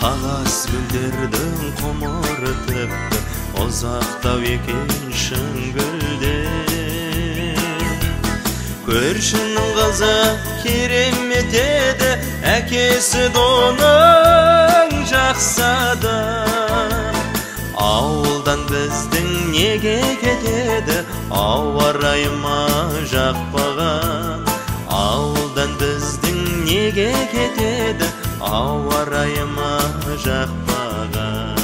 Қағаз гүлдердің құмыры тіпті ұзақтау екен шын гүлден. Көршінің қызы керемет еді, әкесі доның жақсы адам. Ауылдан біздің неге кетеді, ауа райы ма жақпаған. Ауылдан біздің неге кетеді, ауа райы ма жақпаған.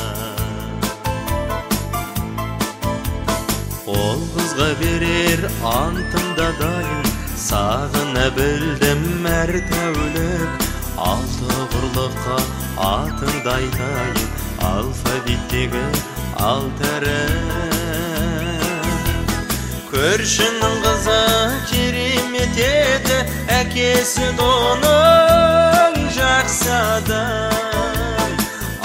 Ол қызға берер антымда дайын, сағына білдім әр тәулік. Алты құрлыққа атыңды айтайын, алфавиттегі алты әріп. Көршінің қызы керемет еді, әкесі доның жақсы адам.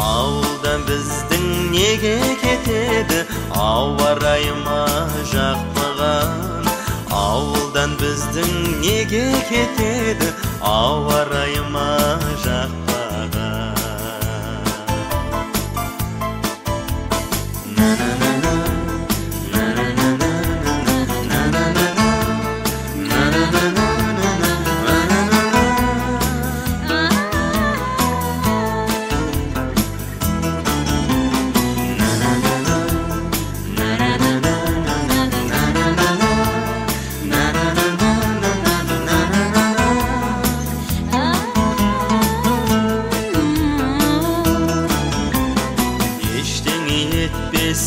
Ауылдан біздің неге кетеді, ауа райы ма жақпаған. Ауылдан біздің неге кетеді, ауа райы ма жақпаған.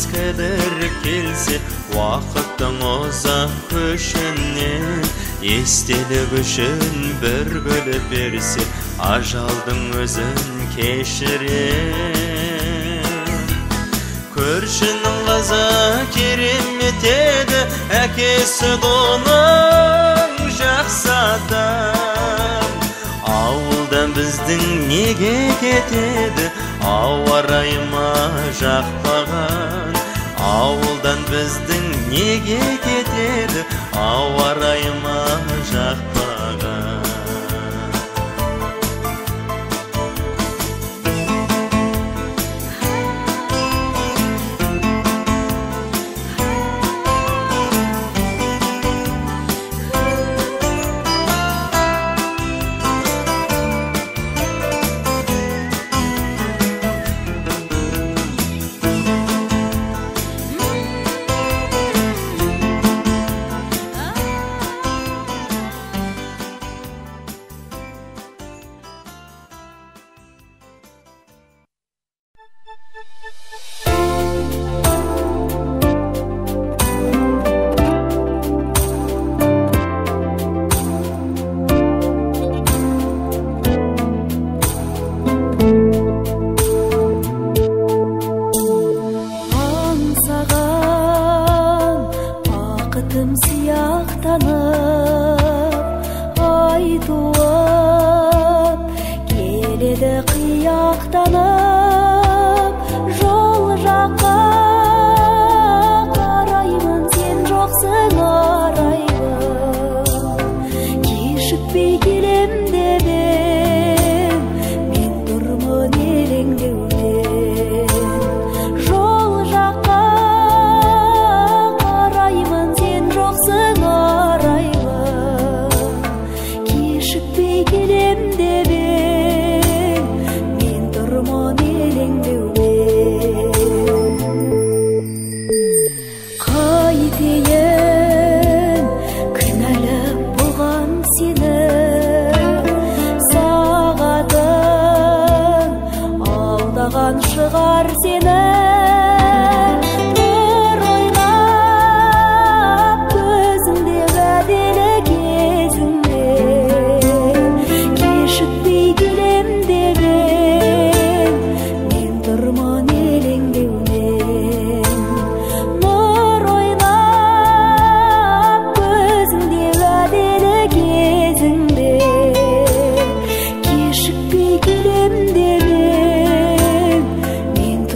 Кідір келсе уақыттың ұзақ көшінен, естелік үшін бір гүлі берсе ажалдың өзін кешірем. Көршінің қызы керемет еді, әкесі доның жақсы адам. Ауылдан біздің неге кетеді, ауа райы ма жақпаған. Ауылдан біздің неге кетеді, ауа райы ма жақпаған.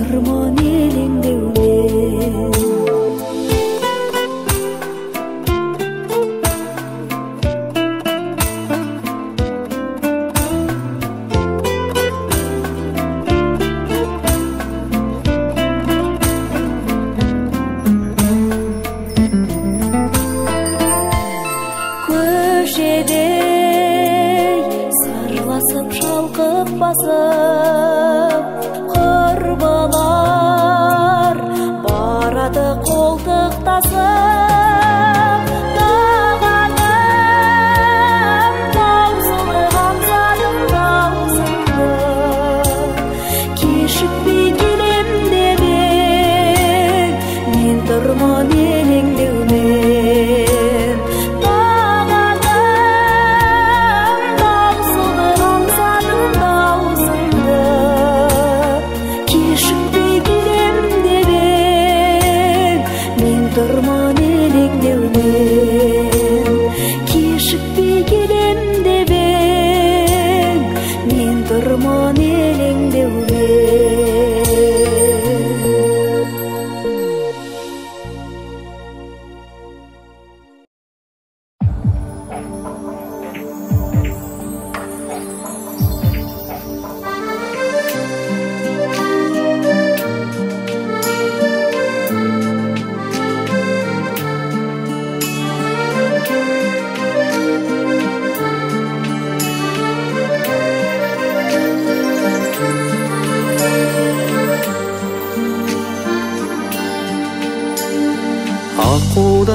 Durma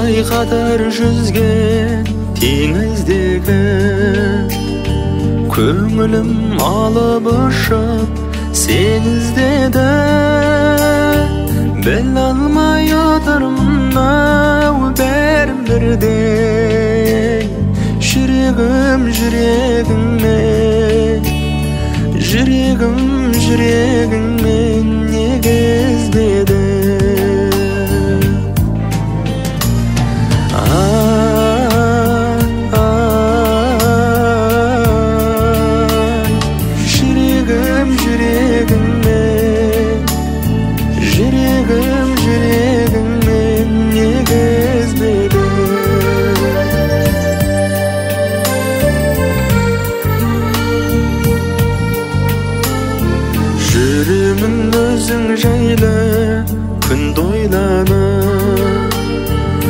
kadar yüzgen dengizdeki köngülüm alıp uçup sen izledi. Ben almay oturmam berim birden yüreğim yüreğime yüreğime nege izledi.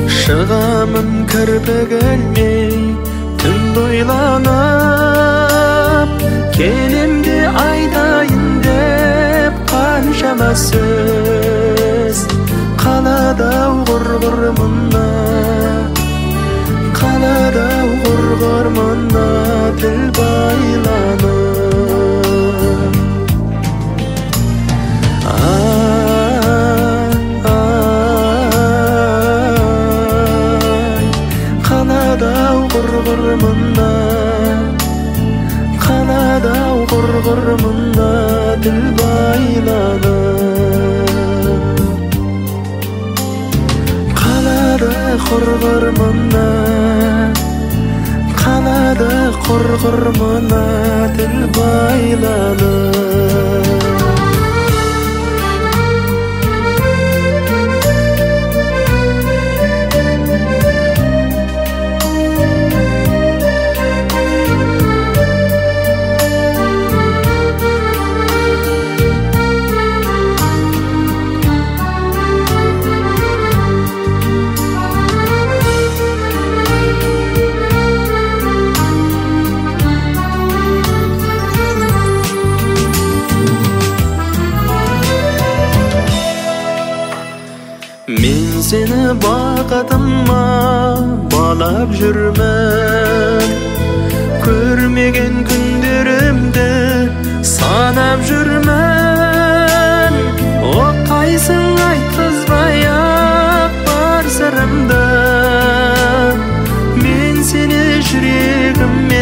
Şığamın kirpi gelmey tüm doylanıp kelimdi aytayın dep kanşamasız kalada gurgur munda dil baylanıp gurgurmunda dil baylanıp kalada gurgurmunda dil baylanıp. Men seni bakatıma balap жүрмін, көрмеген күндерімді санап жүрмін. Оқайсың айтқызбай-ақ бар сырымды, мен сені жүрегіммен,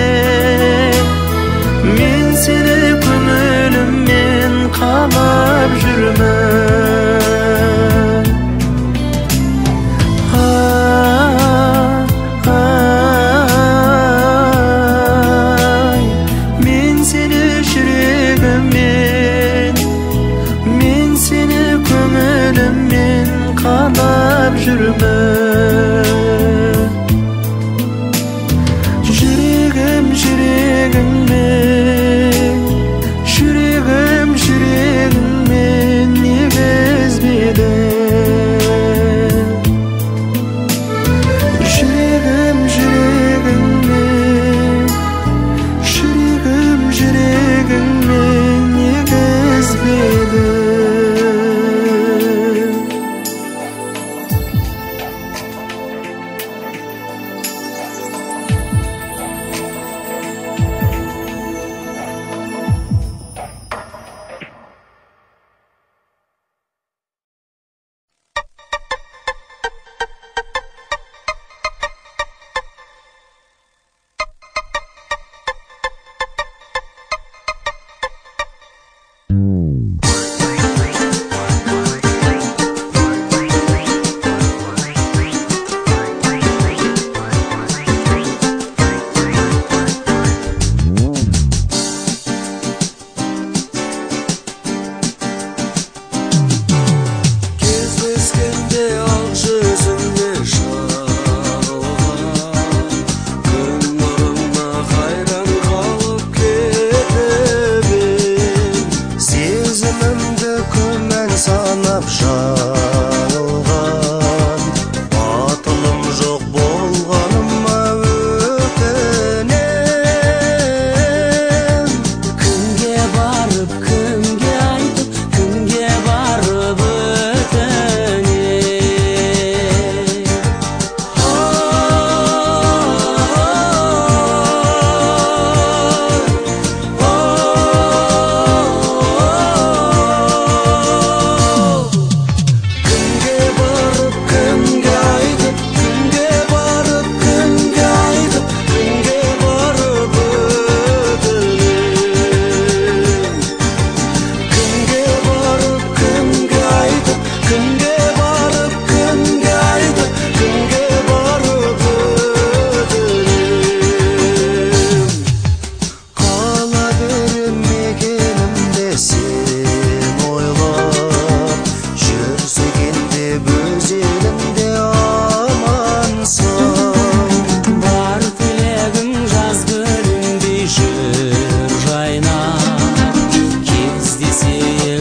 мен сені көңіліммен қалап жүрмін. Yüreğim yüreğime yüreğime nege ezmedi. Yüreğim yüreğime yüreğime nege ezmedi.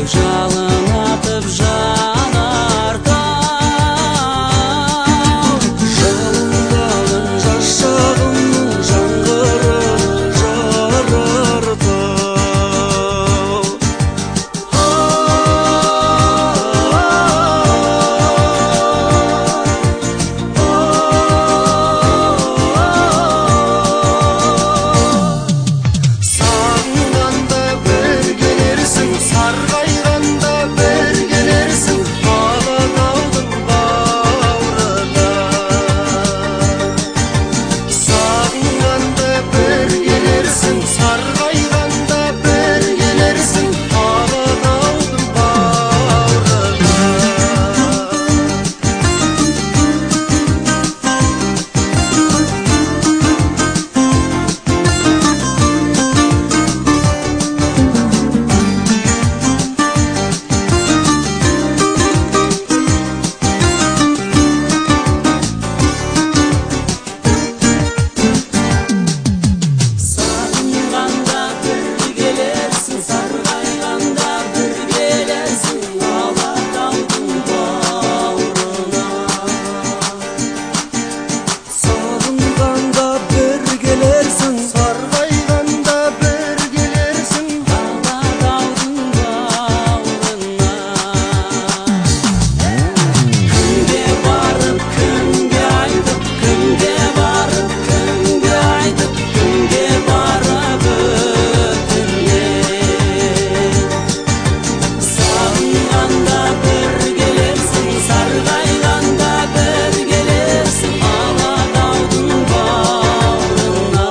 жалын атып жанартау, жалындаған жас шағымның жаңғырығы жарар Сағынғанда бір келерсің, сарғайғанда бір келерсің, Алатаудың бауырына. Сағынғанда бір келерсің, сарғайғанда бір келерсің, Алатаудың бауырына. сағынғанда бір келерсің, сарғайғанда бір келерсің, Алатаудың бауырына. Сағынғанда бір келерсің, сарғайғанда бір келерсің, Алатаудың бауырына. Күнге барып, күнге айтып, күнге барып, күнге айтып, күнге барып өтірме. Сағынғанда бір келерсің, сарғайғанда бір келерсің, Алатаудың бауырына.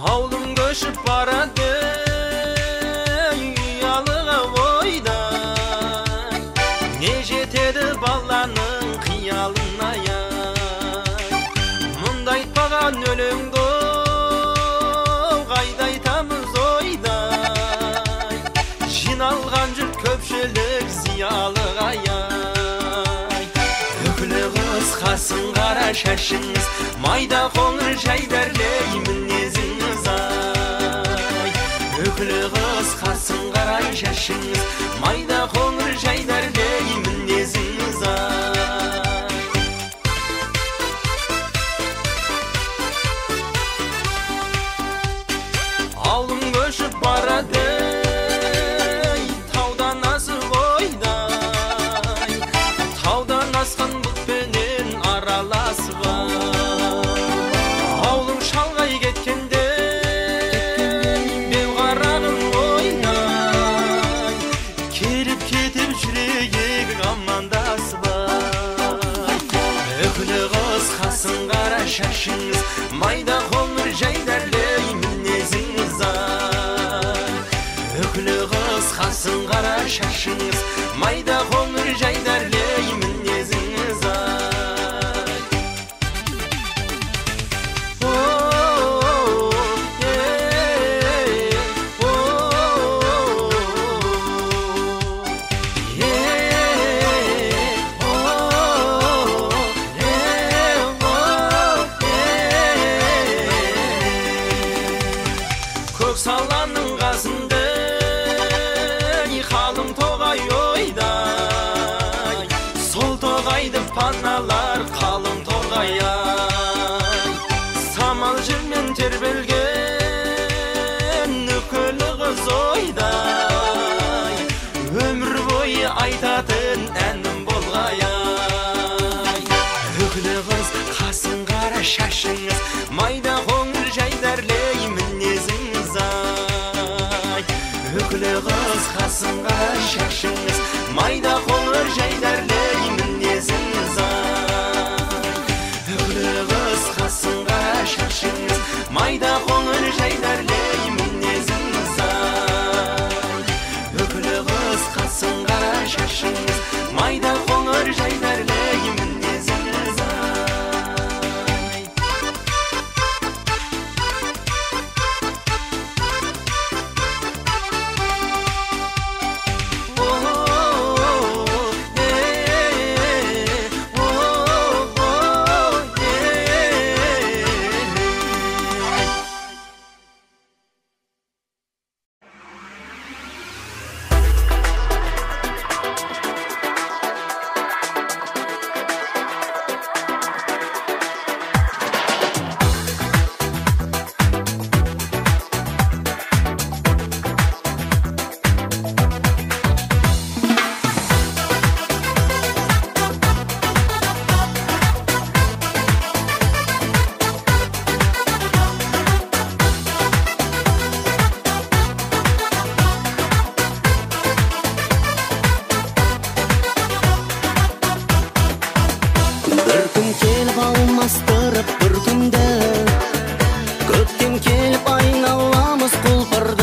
Ауылым көшіп барады ұялыға ойдай, не жетеді баланың қиялына ай. Мұндай айтпаған өлеңді қайда айтамыз ойдай, жиналған жұрт көпшілік зиялыға ай. Үкілі қыз қасың қара шашыңыз, майда қоңыр жайдарлей мінезіңіз ай. Үкілі қыз қасың қара шашыңыз, майда қоңыр жайдарлей мінезіңіз ай. Ауылым көшіп барады таудан асып ойдай, таудан асқан бұлтпенен араласып ауылың шалғай кеткенде беу қарағым ойнай, келіп кетіп жүрегек амандасып үкілі қыз қасың қара шашыңыз, майда қоңыр жайдарлей мінезіңіз ай. Үкілі қыз қасың қара шашыңыз, майда қоңыр жайдарлей мінезіңіз ай. Көк саланың қасында қалың тоғай ойдай, сол тоғайды паналар қалың тоғай ай. Самал желмен тербелген үкілі қыз ойдай, өмір бойы айтатын әнім болғай ай. Үкілі қыз қасың қара шашыңыз, майда қоңыр жайдарлей мінезіңіз ай. Үкілі қыз қасың қара шашыңыз, майда қоңыр жайдарлей мінезіңіз ай. Үкілі қыз қасың қара шашыңыз, майда қоңыр жайдарлей мінезіңіз ай.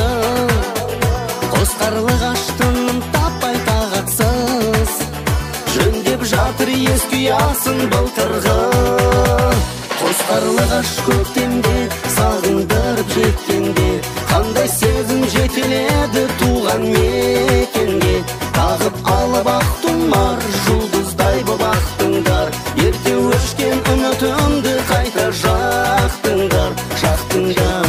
қалды. Қос қарлы ғаштыным таппай тағатсыз, жөндеп жатыр ескі ұясын былтырғы. Қос қарлы ғаш көктемде сағындырып жеткенде, қандай сезім жетеледі туған мекенге. Тағып алып ақ тұмар жұлдыздай боп ақтыңдар, ерте өшкен үмітімді қайта жақтыңдар, жақтыңдар.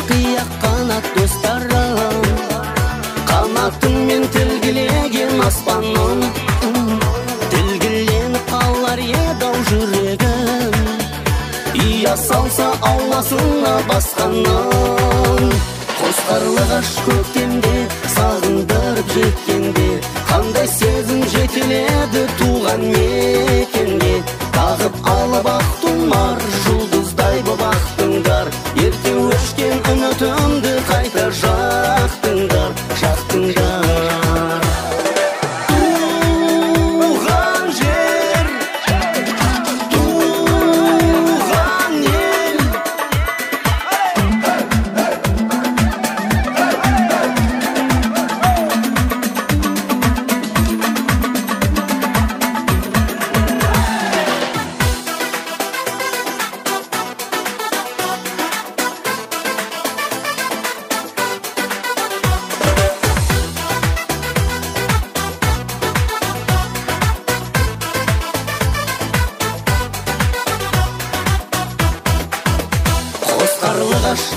Қияқ қанат достарым, қанатыңмен тілгілеген аспаным, тілгіленіп қалар еді-ау жүрегім, ия салса ауласына басқаным. Қос қарлығаш көктемде сағындырып жеткенде, қандай сезім жетеледі туған мекенге. Тағып алып ақ тұмар жұлдыздай боп ақтыңдар, ерте өшкен үмітімді қайта жақтыңдар, жақтыңдар. Туған жер, туған ел,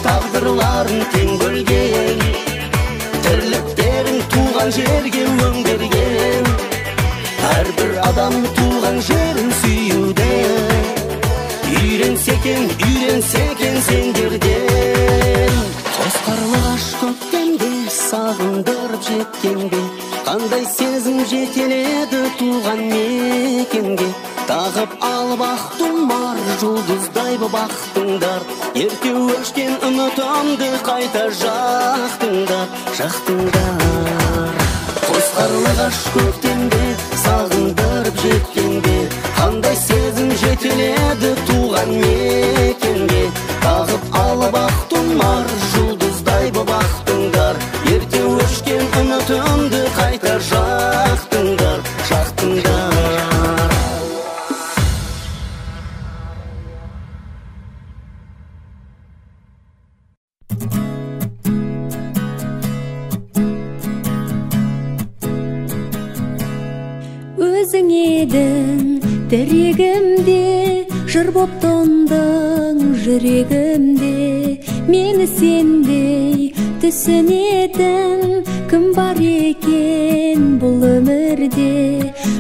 тағдырларын тең бөлген, тірліктерін туған жерге өңдерген. Әрбір адам туған жерін сүюде, үйренсекен сендерден. Қос қарлығаш көктемде сағындырып жеткенде, қандай сезім жетеледі туған мекенге. Тағып алып ақ тұмар жұлдыздай боп ақтыңдар, ерте өшкен үмітімді қайта жақтыңдар, жақтыңдар. Қос қарлығаш көктемде сағындырып жеткенде, қандай сезім жетеледі туған мекенге. Тағып алып ақ тұмар жұлдыздай боп ақтыңдар, ерте өшкен үмітімді қайта жақтыңдар, жақтыңдар. Өзің едің тірегімде, жыр боп тондың жүрегімде. Мені сендей түсінетін кім бар екен бұл өмірде?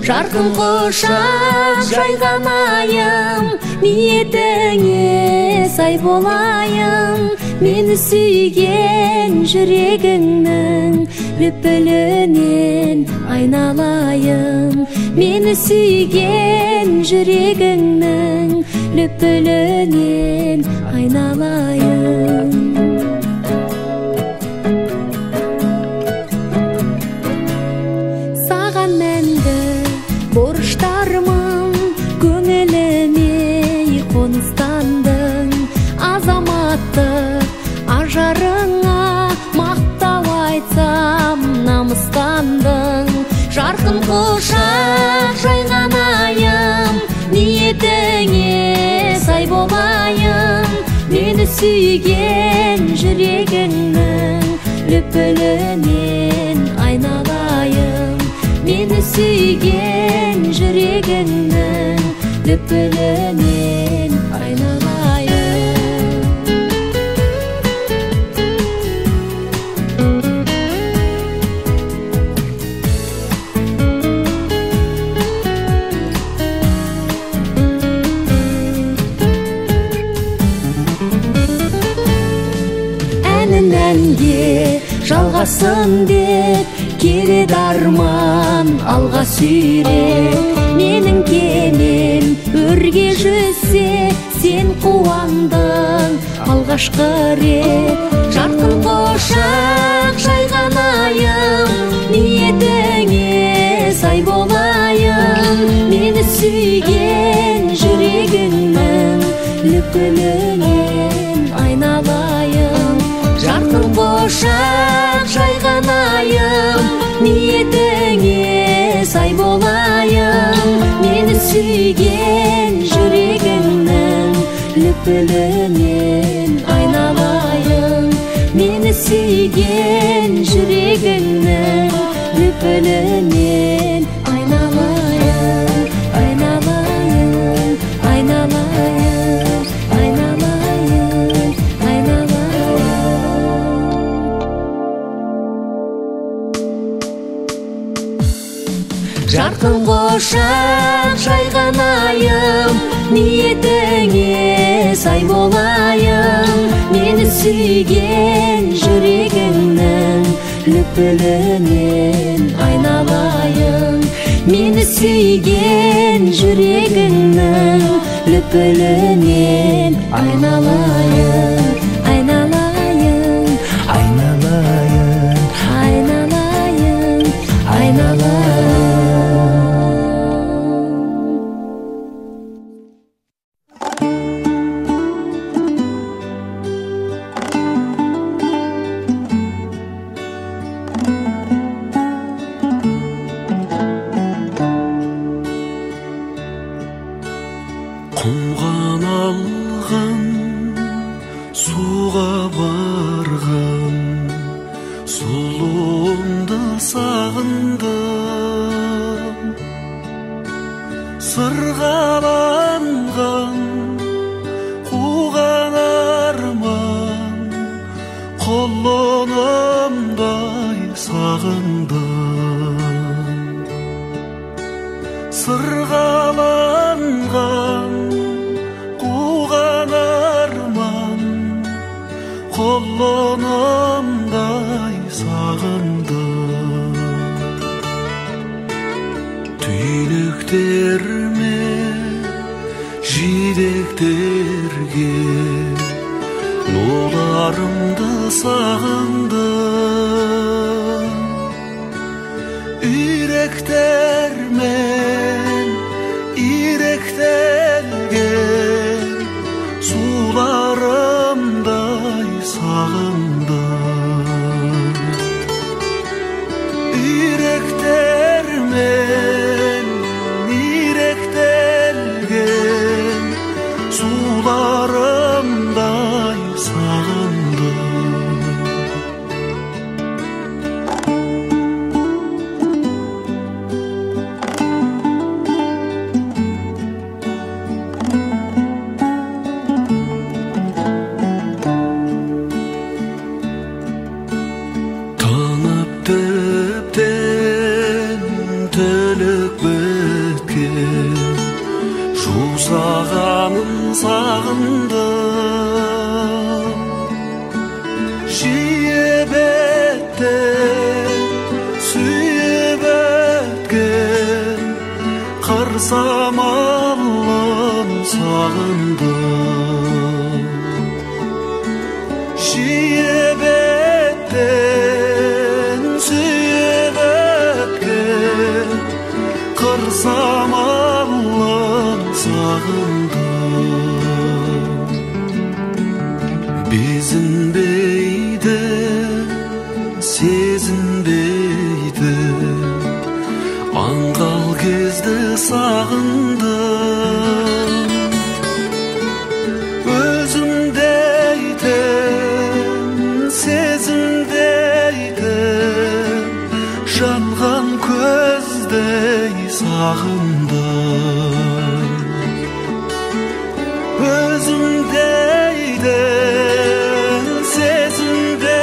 Жарқын құшақ жайған айым, ниетіңе сай болайын. Мені сүйген жүрегіңнің лүпілінен айналайын. Мені сүйген жүрегіңнің лүпілінен айналайын. Саған мәнді борыштармын, көңіліме қоныстандың. Азаматтық ажарыңа мақтау айтсам намыстандың. Жарқын құшақ жайған айым, ниетіңе сай болайын. Мені сүйген жүрегіңнің лүпілінен айналайын. Мені сүйген жүрегіңнің лүпілінен айналайын. Әнге жалғасын деп, келеді арман алға сүйреп. Менің кемем өрге жүзсе, сен қуандың алғашқы рет. Жарқын құшақ жайған айым, ниетіңе сай болайын. Мені сүйген жүрегіңнің лүпілінен айналайын. Жарқын құшақ жайған айым, ниетіңе сай болайын. Мені сүйген жүрегіңнің лүпілінен айналайын. Мені сүйген жүрегіңнің лүпілінен айналайын. Айналайын, айналайын, айналайын, айналайын. Жарқын құшақ жайған айым, ниетіңе сай болайын. Мені сүйген жүрегіңнің лүпілінен айналайын. Мені сүйген жүрегіңнің лүпілінен айналайын. Айналайын, Айналайын, айналайын, айналайын. Құмған алған, суға барған, сұлуымды сағындым. Сырғаланған, қуған арман, құлынымдай сағындым. Сырғаланған, қуған арман, құлынымдай сағындым. Түйнектерме жидектерге нуларымды сағындым. Үйректермен иректелген суларымдай сағындым. Үйректермен иректелген суларымдай сағындым. Тіптен тілік біткен жусағанын сағындым. Жиі беттен сүйіп өткен қыр самалын сағындым. Жиі беттен сүйіп өткен қыр самалын сағындым. Безінбейді, сезінбейді, аңғал кезді сағындым. Өзімдейтін, сезімдейтін, жанған көздей сағындым. Өзімдейтін, сезімдейтін,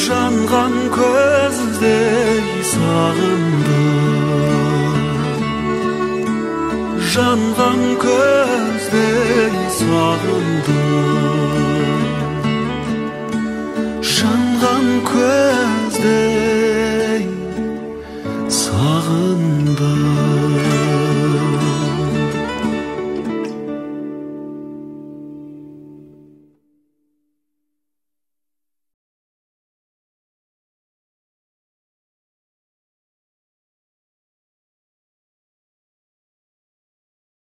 жанған көздей сағындым. Жанған көздей сағындым.